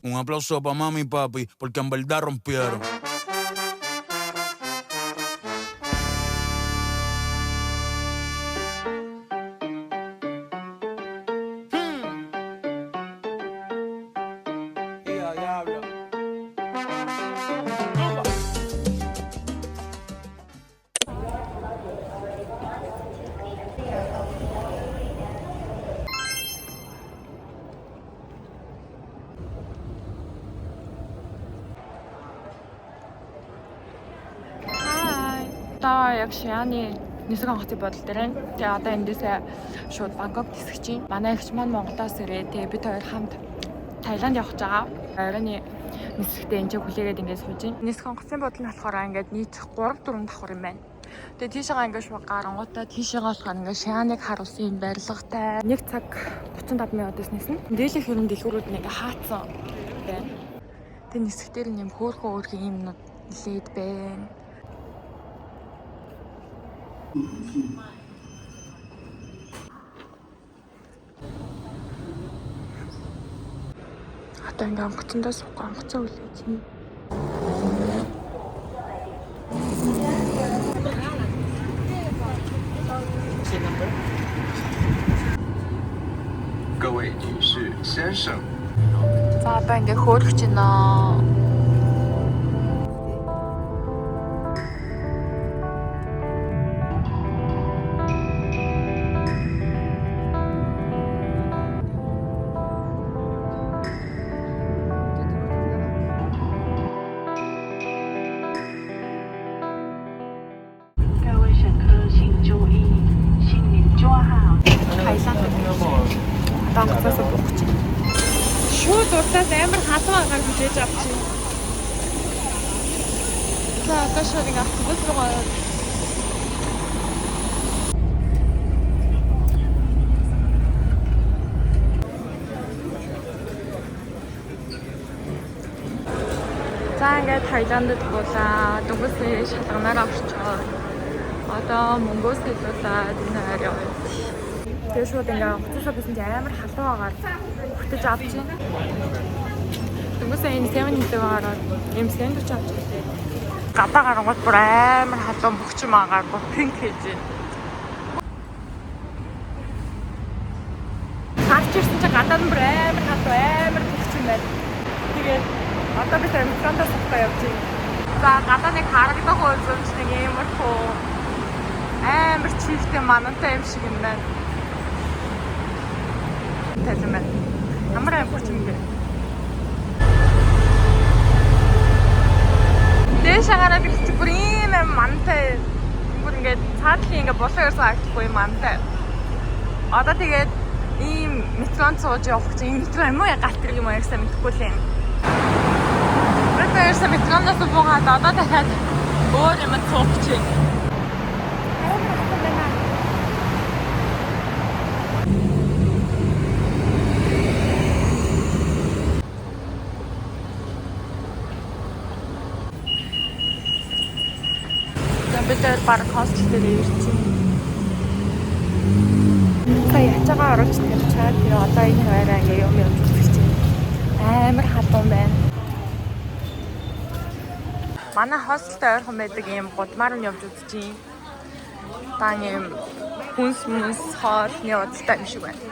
Un aplauso para mami y papi, porque en verdad rompieron. Яг Шианы нисэх онгоцын бодол дээр байна. Тэгээ одоо эндээсээ шууд Бангкок нисэх чинь. Манай эгч маань Монголоос ирээ. Тэгээ бид хоёр хамт Таиланд явах гэж байгаа. Оройны нисэхдээ энэ хүлээгээд ингээд сууж байна. Нисэх онгоцын бодол нь болохоор ингээд нийт 3-4 давхар юм байна. Тэгээ тийшээгаа ингээд шууд гарангуудаа тийшээгаа болохоор ингээд Шианыг харуулсан юм барилгатай. 1 цаг 35 минутаас ниснэ. Дээлэх хэрэг дэлгүүрүүд нь ингээд хаацсан байна. Тэгээ нисэх дээр нь юм хөөрхөн юм нэлээд байна. Одоо ингээм онгоцондоо суух онгоцоо үлээж байна. 各位女士、先生。 За одоо ингээ хөөрөх чинь нөө. Шууд урдаас амар халуун агаар хүлээж авчих. За одоо шууд ингээ автобус руу ороод. За ингээ Таиландд гулаа. Дугуйсээ шалганаараа орчоод. Одоо мөнгөөс хэлүүлээд энэ хайр явъя. Тэгээ шууд ингээ онгоцоосоо бисэн чи амар халуун агаар хөтөж авч байна. Тэнгүүсээ энэ 7-11 гараад юм сэндвич авч байна. Гадаа гарангууд бүр амар халуун бөхчм агаар бүр пинк хийж байна. Хаач ирсэн чи гадаа нь бүр амар халуун амар бөхчм байна. Тэгээд одоо бид метрондоо сухтаа явж байна. За гадаа нэг харагдах үйлс нэг амар хөө амар чивтэй манантай юм шиг юм байна. Тэзэмэ. Амар амарч юм бэ. Дэшагараа би бүр ийм мантай бүр ингээд цаадлын ингээд болоо ерсөн актгүй мантай. Одоо тэгээд ийм метронд сууж явах гэж энэ метро юм уу галт хэрэг юм уу гэсэн мэдэхгүй л юм. Ерөөсөө метроноос буугаад одоо дахиад өөр юм суух гэж байна. Бид бараг хостел дээр ирсэн. Сая ячаагаа орж ирж чаад тэгээ одоо энэ хоёроо ингээ юм үзэж байна. Амар халуун байна. Манай хостелд ойрхон байдаг юм гудмаар нь явж үзэж байна. Дан юм хүнс хоол явуултай юм шиг байна.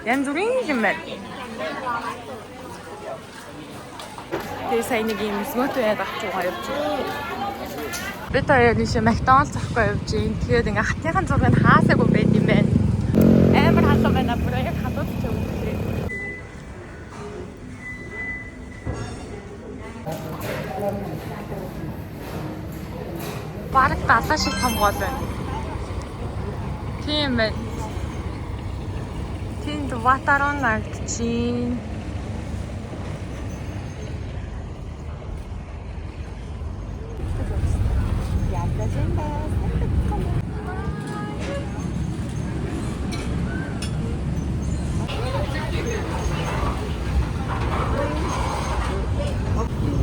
Янз бүрийн юм байна. Тэгээ сая нэг юм смот байгаад авч байгаа явж байна. Бид хоёр нийшээ Макдоналдс авахгүй явж байна. Тэгээд ингээ хатныхан зургийг хаасаагүй байд юм байна. Амар халуун байна. Бүр яг хадууд ч юм уу. Бараг 70 шиг том гол байна. Тийм байна. Тэнд ватарон нагдчихин.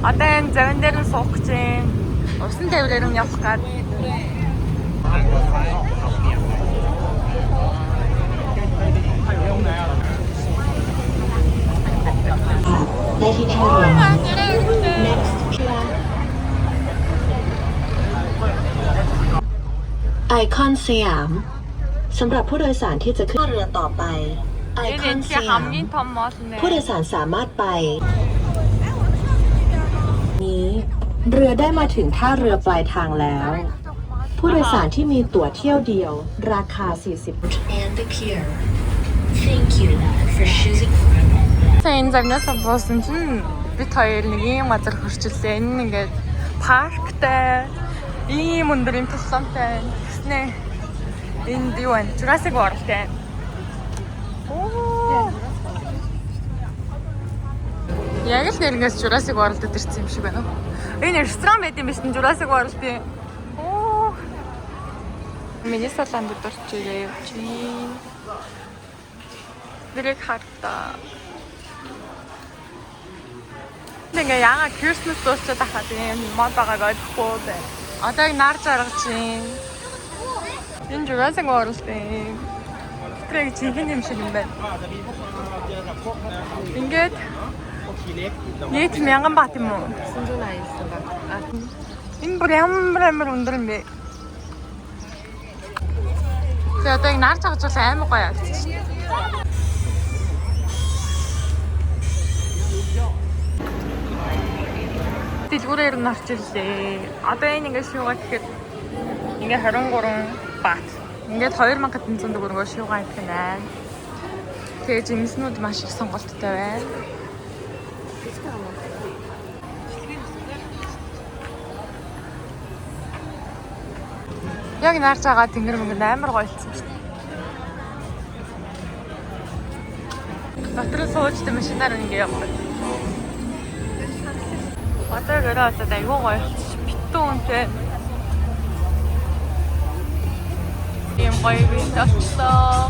Одоо энэ завин дээр нь суух гэж байна. Усан тавилаар нь явах гээд. ที่ท่าเรือ next ไอคอนสยามสำหรับผู้โดยสารที่จะขึ้นเรือต่อไปไอคอนสยาม хамгийн том мол нэ. ผู้โดยสารสามารถไปนี้เรือได้มาถึงท่าเรือปลายทางแล้ว ผู้โดยสารที่มีตั๋วเที่ยวเดียวราคา 40 and the pier thank you for choosing Энэ загнасаа буусан чинь бид хоёр нэг ийм газар хөрчлээ. Энэ ингээд парктай ийм өндөр юм тусламтай гэснэ. Энд юу вэ? Jurassic World гэх. Яг л нэрнээс Jurassic World дэрсэн юм шиг байна уу? Энэ ресторан байт юм биш нь Jurassic World-ийн. Оо. Миннесотанд дурчээ явж байна. Дэрэг хартаа. Ингээ яага Christmas дуусчаад ахаад юм мод байгааг ойлгохгүй байна. Одоо яг нар жаргаж чинь. Энэ Jurassic World-ийн трэг чихэн юм шиг юм байна. Ингээд нийт 1000 бат юм уу? 980 баг. Энэ бүр ямар өндөр юм бэ? Тэгээ одоо яг нар жаргаж бол аймаг гоё явчихсан. Дэлгүүрээр нь орж ирлээ. Одоо энэ ингээ шуугаа гэхэд ингээ 23 бат. Ингээд 2500 төгрөгөөр шуугаа идэх нь аа. Тэгээ жимснүүд маш их сонголттой байна. Яг нарж байгаа тэнгэр мөнгө амар гоёлцсон шүү дээ. Дотор суучтай машинаар ингээ явах. Одоо гэрээ одоо айгүй гоё битүү үнтэй. Ийм гоё бит авчлаа.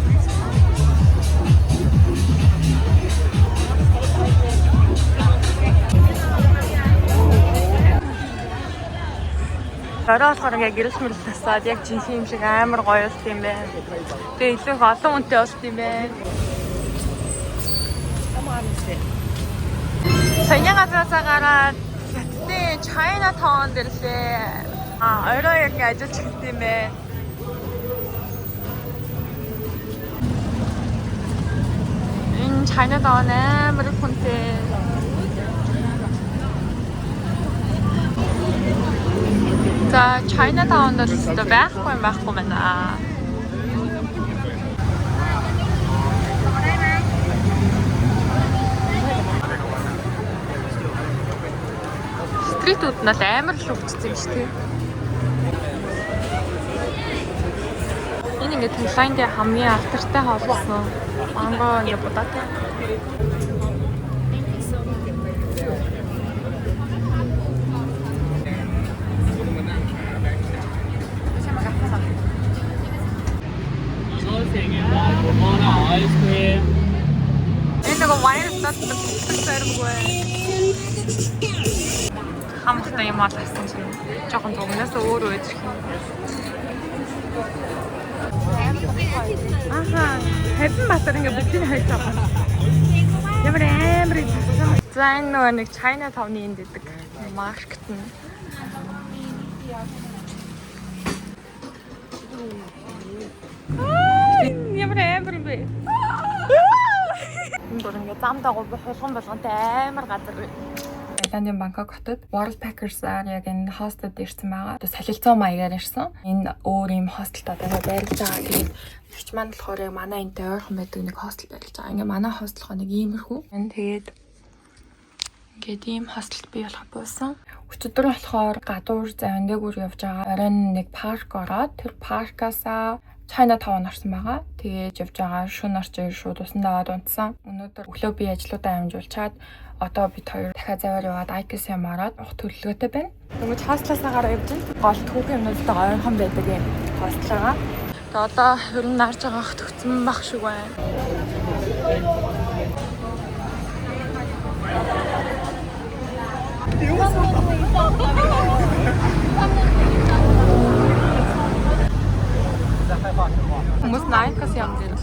Ороо болохоор ингээ гэрэл мэрэл тасаад яг жинхэнэ юм шиг амар гоё болт юм байна. Тэгээ илүү их олон үнэтэй болт юм байна. Саяхан газаасаа гараад хятадын Chinatown дэрлээ. Ороо яг ажиллаж эхэлт юм байна. Энэ Chinatown амар хүнтэй. За Chinatown бол өстө байхгүй байна. Стритүүд нь амар л хөгжсөн юм шүү дээ. Энэ ингээд Таиландын хамгийн алдартай хоол болсон. Манго ингээд будаатай. Энэ нэг вайн стат гоо. Хамттай юм алсан чинь жоохон зогноос өөр байж ирэх юм. Аха, хэдэн батар ингээ бүгдийг хайж байгаа. Ямар амар юм. За энэ нэг Chinatown-ы энд идэг маркет нь. Ямар амар юм бэ? Энэ бүр ингээ зам дагуу хулган болгонтэй амар газар. Таиландын Бангкок хотод World Packers-аар яг энэ хостод ирсэн байгаа. Одоо солилцоо маягаар ирсэн. Энэ өөр юм хостелд одоо байрлаж байгаа. Тэгээд нэгч маань болохоор яг манай энтэй ойрхон байдаг нэг хостел байрлаж байгаа. Ингээ манай хостелхоо нэг иймэрхүү. Тэгээд ингээд ийм хостелд бий болох буусан. Өчигдөр болохоор гадуур завин дээгүүр явж байгаа. Оройн нэг парк ороод тэр паркаасаа Chinatown орсон байгаа. Тэгээд явж байгаа шөнө орчиж шууд усандаа унтсан. Өнөөдөр өглөө би ажлуудаа амжуулчаад одоо бид хоёр дахиад заваар яваад IKS-м ороод авах төлөвлөгөөтэй байна. Тэгмээд хостлаасаа гараа явж байна. Голд хүүхэн юмнуудтай ойрхон байдаг юм хостел байгаа. Тэгээд одоо ер нь нарж байгаа хот төгцөн бах шиг байна. Хүмүүс найкас юм дээр.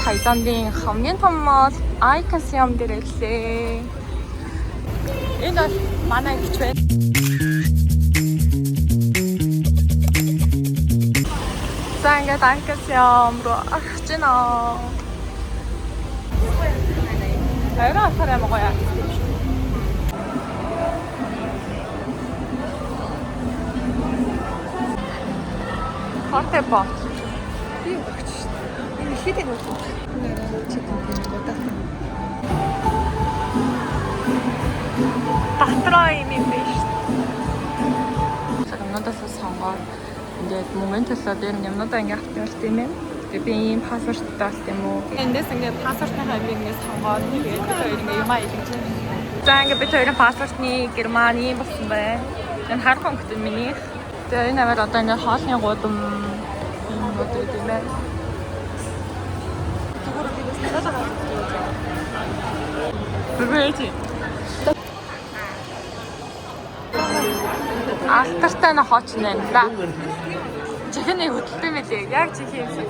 Таиландын хамгийн том мол Icon Siam дээр ирлээ. Энэ бол манай гिच байна. За ингээд Icon Siam руу орж байна. Арай хараа могоё. Хортой бот. Би өгч шүү дээ. Энэ ихэд энэ үү? Татраа юм биш. Сагнадаас сонгоод ингээд мөнгөний төлөө дээр юмнуудаа ингээд авчихвал тийм ээ. Тэгээ би ийм паспорттай бас тийм үү. Эндээс ингээд паспортын хавийг ингээд сонгоод тэгээд бид хоёр ингээд юмаа илгэж байна. За ингээд бид хоёрын паспортны Германы болсон байна. Энэ харах өнгөтэй миний. Тэгээ энэ аваад одоо ингээд хоолны гудам юм тийм ээ. Бэбэти. Алтартай на хооч нэ да. Чихний хөдөлтэй мэлээ. Яг чихий юм шиг.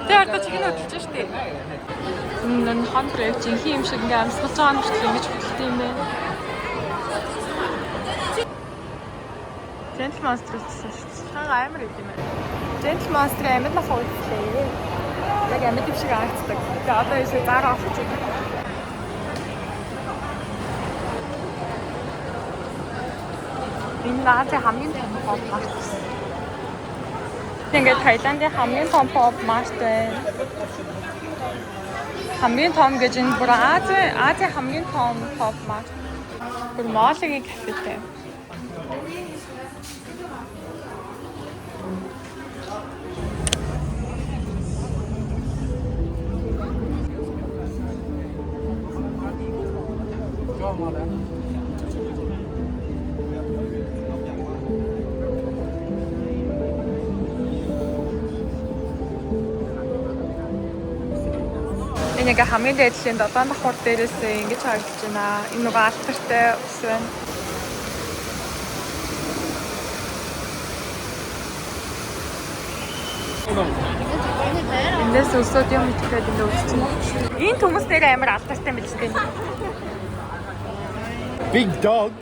Тэр та чихний хөдөлж штэ. Энэ хондрыг чихий юм шиг ингээм амсгаж байгаа юм шиг ингэж хөдөлтэй юм байна. Gentle Monster гэсэн шүү дээ. Хаа амар юм бэ? Gentle Monster амьд мах уулзлаа. Яг амьд юм шиг харагддаг. Тэгээ одоо ийшээ зараа авчих юм. Энэ наач хамгийн том pop mart. Ингээд Таиландын хамгийн том pop mart байна. Хамгийн том гэж энэ бүр Ази хамгийн том pop mart. Бүр Моллигийн кафетэй. Энийг хамгийн дээдлийн додон давхар дээрээс ингэж харагдаж байна. Энэ нөгөө алтартай ус байна. Эндээс өсөд юм итгэхэд энэ үзчихнэ. Энэ хүмүүс дээр амар алтартай мэлтэй. Big dog.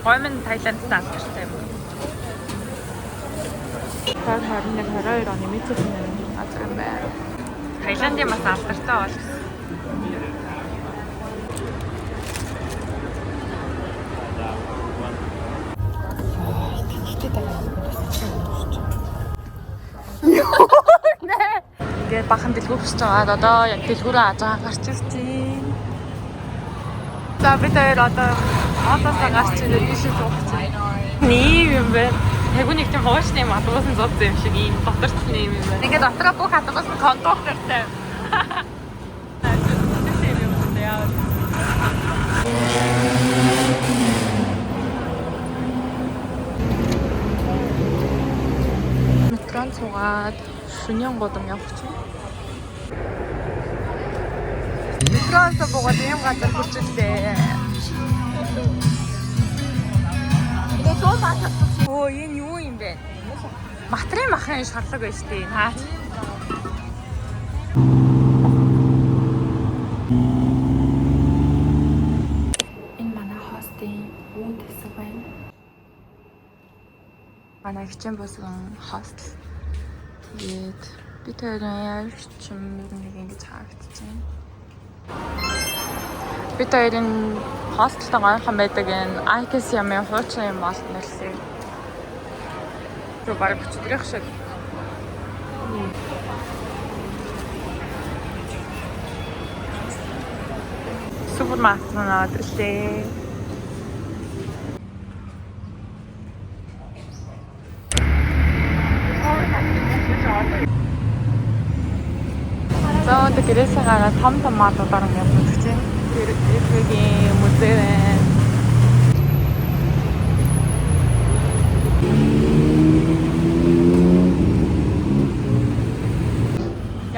Гомн Таиландд алтартай юм. Тэр 21-22 оны мэдсэн азар юм байна. Таиландын бас алтартай бол. Тэгээд бахан дэлгүүр хүсэж байгаа. Одоо яг дэлгүүрээ ажгаа гарч ирсэн. За бид хоёр одоо одоосаа гарч ирээд бишээ суух чинь. Нийм юм байна. Яг нэг тийм хоошны юм атгуулсан зодсон юм шиг ийм доторчны юм байна. Ингээд дотроо бүх атгуулсан кондуктортай. Метрон цугаад шөнийн годом явах чинь. Метроос богод юм газар хүрчилээ. Оо энэ юу юм бэ? Материал махын шарлаг байж тээ. Наач. Энэ манай хостын үүд хэсэг байна. Манай хичээн босгон хостел. Тэгээд бид хоёрын яригчм нэг ингэж харагдчихэв. Бид хоёрын хостелд гойхон байдаг энэ Icon Siam-ийн хуучин юм болт нэрсээ. Тэг бараг өчтөрөх шиг. Супермаркет манай адресээ. За одоо гэрээсээ гараад том маадуудаар юм явж байна. Эрхэгийн музей байна.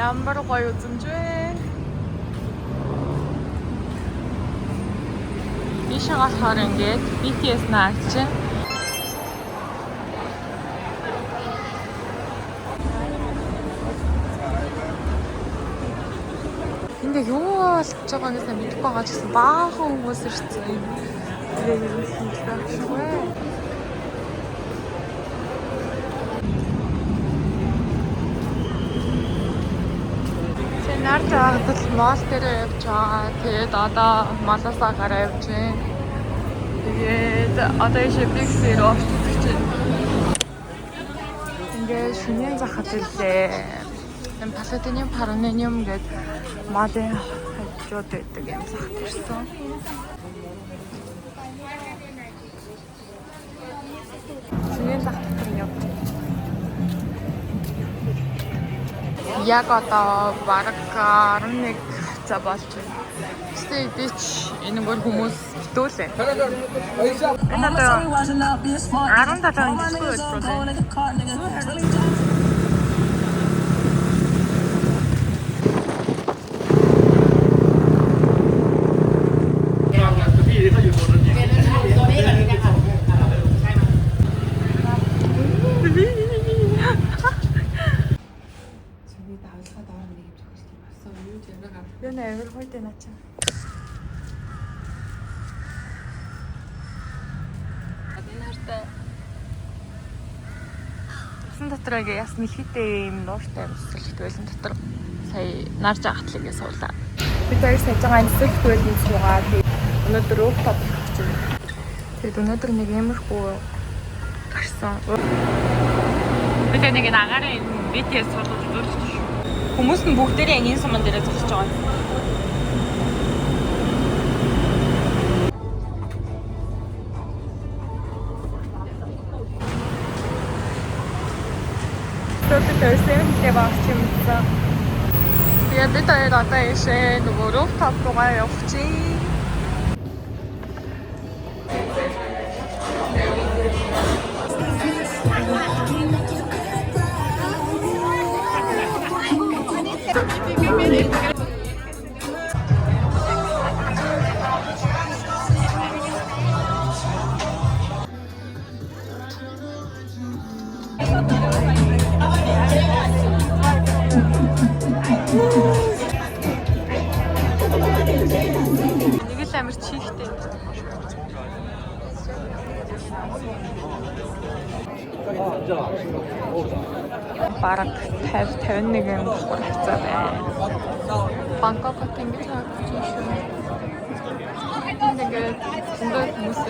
Ямар гоё үзэмж вэ? Бишээ болохоор ингээд BTS наад чинь. Энд юу болж байгааг нь мэдэхгүй байгаа ч гэсэн баахан хүмүүс ирсэн. Тэгээд юу хийж байх шиг вэ? Нар жаагаад мол дээр явж байгаа. Тэгээд одоо малаасаа гараа явж байна. Тэгээд одоо ишибиксээр очиж байна. Ингээд шөнийн захад ирлээ. Палатиниум, параниниум гэдэг малын хажууд байдаг юм захад ирсэн. Шөнийн захад явж. Яг одоо бараг 11 цаг болж байна. Тэгвэл би ч энэгээр хүмүүс битүүлээ. Энэ одоо 17 өдрөө Эвэр хойд энэ ачаа. Энэ хартай. Усан дотор ингээ ясна ихэдтэй юм нууртай өсөлт байлын дотор сая нарж агатлыгээ суулаа. Бид хоёр сая жагаан өсөлт байлын суугаа. Өнөөдөр рууфтоп хийж байна. Тэгээд өнөөдөр нэг ямархуу гарсан. Бид нэг агарын BTS суулгаж дурч. Хүмүүс нь бүгдээрээ энгийн суман дээр зогсож байгаа. Төрсөн хэвээр юм байна. Тэгээд бид одоо ийшээ нөгөө rooftop руугаа явчихъя. Нэг л амар чихтэй. Бараг 50-51 юм хурцаа байна. Бангкокт ингэж харагдаж байна. Тэгээд зөндөө хүмүүс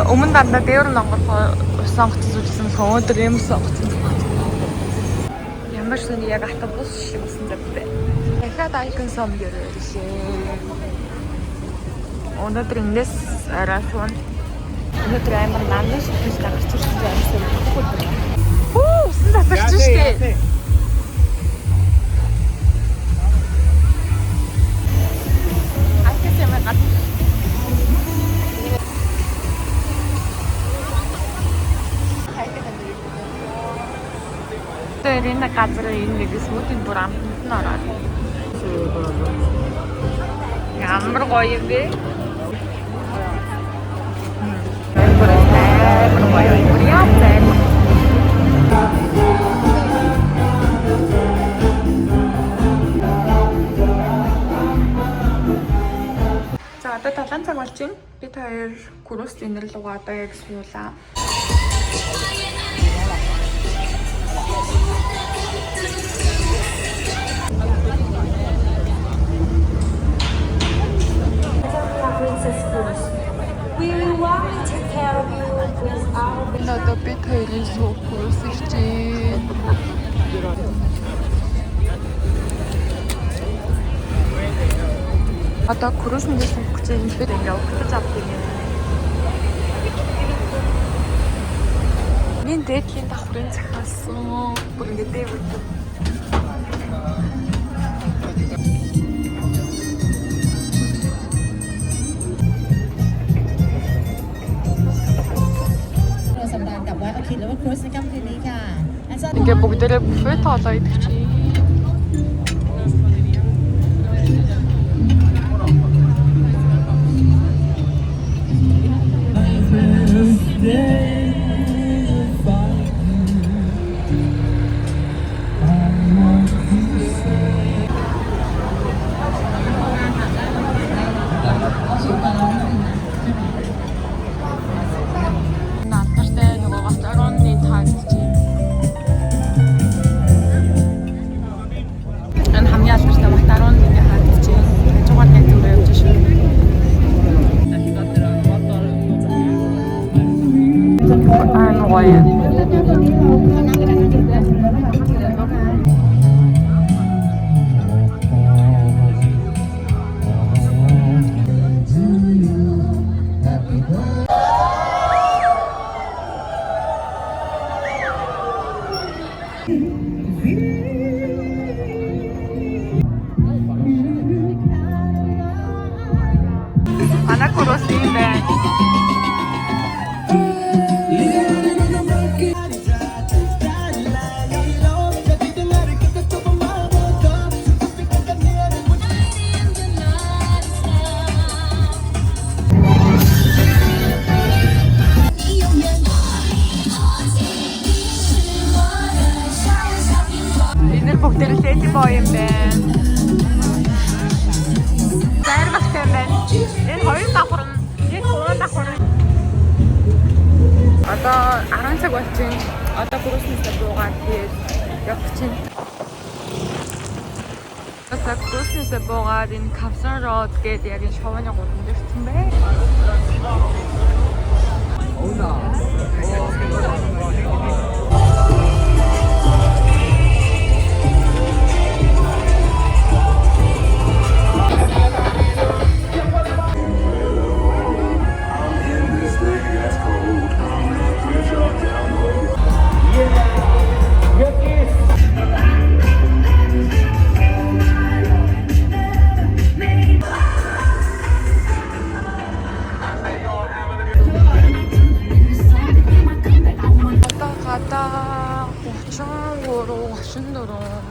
өмнө дандаа дээр онгорхоо сонгоц зүйлсэн өнөөдөр юм сонгоцсон. Ямар ч нэг яг автобус шиг болсон зэвтэй. Дахиад Icon Som гэрэлээ. Өнөөдөр эндээс арай шууд. Өнөөдөр амар намнаш хийж гарч ирсэн байсан. Хөө, усан татарч штэ. Энэ газар энэ нэг смутын бүр амтнд нь ороод. Ямар гоё юм бэ? За одоо 7 цаг болж байна. Бид хоёр Курус энерл руугаа одоо яг суулаа. We Одоо бид хоёрын сүүхөөс иржээ. Одоо крузны сүүхчээ энэ бид ингээ өгч авдаг юм. Миний дэдлийн давхрын захиалсан. Бүр ингээ дэвд. Ингээ бүгдээрээ буфе тоолоо идэх чи. Одоо 10 цаг болчихын. Одоо крузниста буугаад тэгээд явах чинь. Одоо крузниста буугаад энэ Kafsan Road гэдэг яг энэ шовны гурван дэрсэн бэ.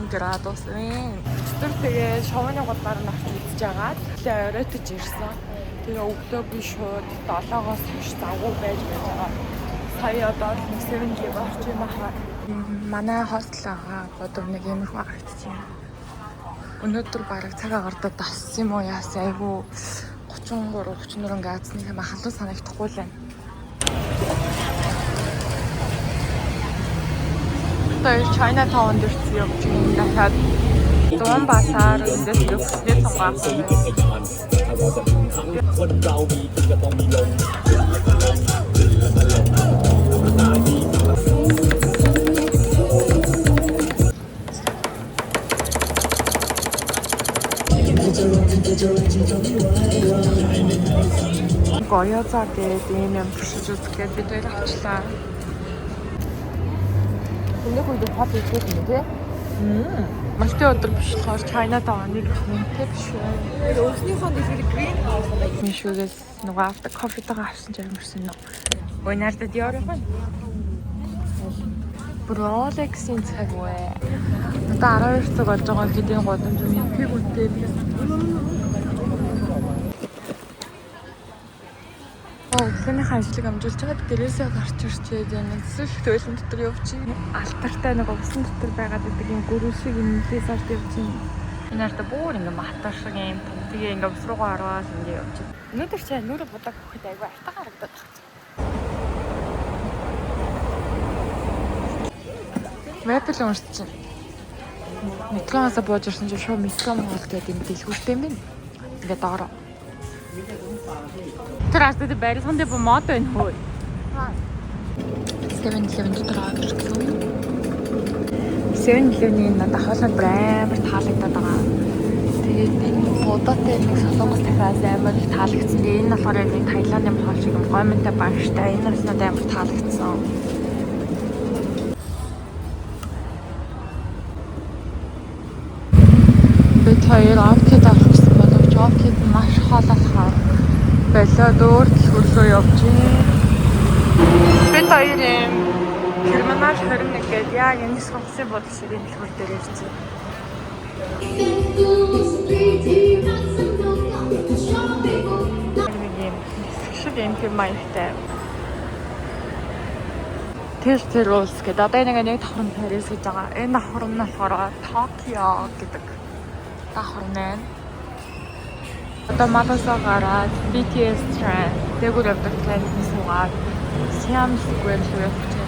градусын. Тэр тэгээ шовны голаар нь авч идэж агаад тэгээ оройтож ирсэн. Тэгээ өглөө би шууд 7-оос хойш завгүй байж байгаа. Сая одоо 7 орчим бахаа. Манай хостелгаа одоо нэг юмруу гарчихсан. Өнөөдөр бараг цаг агартаа тассан юм уу яасан айгүй 33-34 градусны хэм халуун санагдахгүй л байна. Тэр Chinatown дээр явж байгаа дахиад Дуан базар эндээс явчихсан сонгаасан. Гоёцаа гэдэг юм туршиж үзгээд бид хоёр авчлаа. Нэг үед хот идэх юм тий. Малтай өдөр биш болохоор Chinatown-ыг үнэтэй биш үү. Өөрснийхөө дэлгэр green house мишүүгээс нөгөө авто кофетойгоо авсан ч юмэрсэн нөө. Өнөөдөр диорох нь. Rolex-ийн цаг вэ. Одоо 12 цаг болж байгаа хэдийн годомж мэдхийг үнтэй. Тэний ажлыг амжуулж байгаа дээрээсээ гарч ирчээд энэ эсвэл төлөв дотор явчих. Алтартай нэг усан дотор байгаад идэг юм гөрөө шиг нэлээс орж явчих. Энэ арта бүр ингээ матар шиг юм. Тэгээ ингээ ус руугаа ороод ингээ явчих. Өнөөдөр чи нүрэ будаг өгөхөд айгүй артаа харагдаад байна. Мэпэл уншиж чинь. Метроноос бууж ирсэн чинь шууд метро Монгол гэдэг юм дэлгүүртэй юм байна. Ингээ доороо. Teraz wtedy barison de pomoto in hoj. 7-Eleven дотор орчихсон. 7-Eleven-ийн надад хавлаад амар таалагдаад байгаа. Тэгээд энэ фототой нэг солонгос дахиад амар таалагдсан. Энэ болохоор нэг Таиландын хоол шиг юм гомонтой багштай. Энэ бас надад амар таалагдсан. Бид хоёр Orchid авах гэсэн боловч Orchid маш хоолоосоо болоод өөр төлөвлөө явж байна. Бид хоёр юм терминал 21 гэдэг яг энэ сонгосон бодол шиг энэ төлөвлөр дээр ирсэн. Шиг юм маягтай. Тэр улс гэдэг. Одоо нэг давхар Парис гэж байгаа. Энэ давхар нь болохоор Токио гэдэг давхар нэ. Одоо Маласаа гараад BTS train дээгүүр явдаг трейн суугаад Siam Square руу явж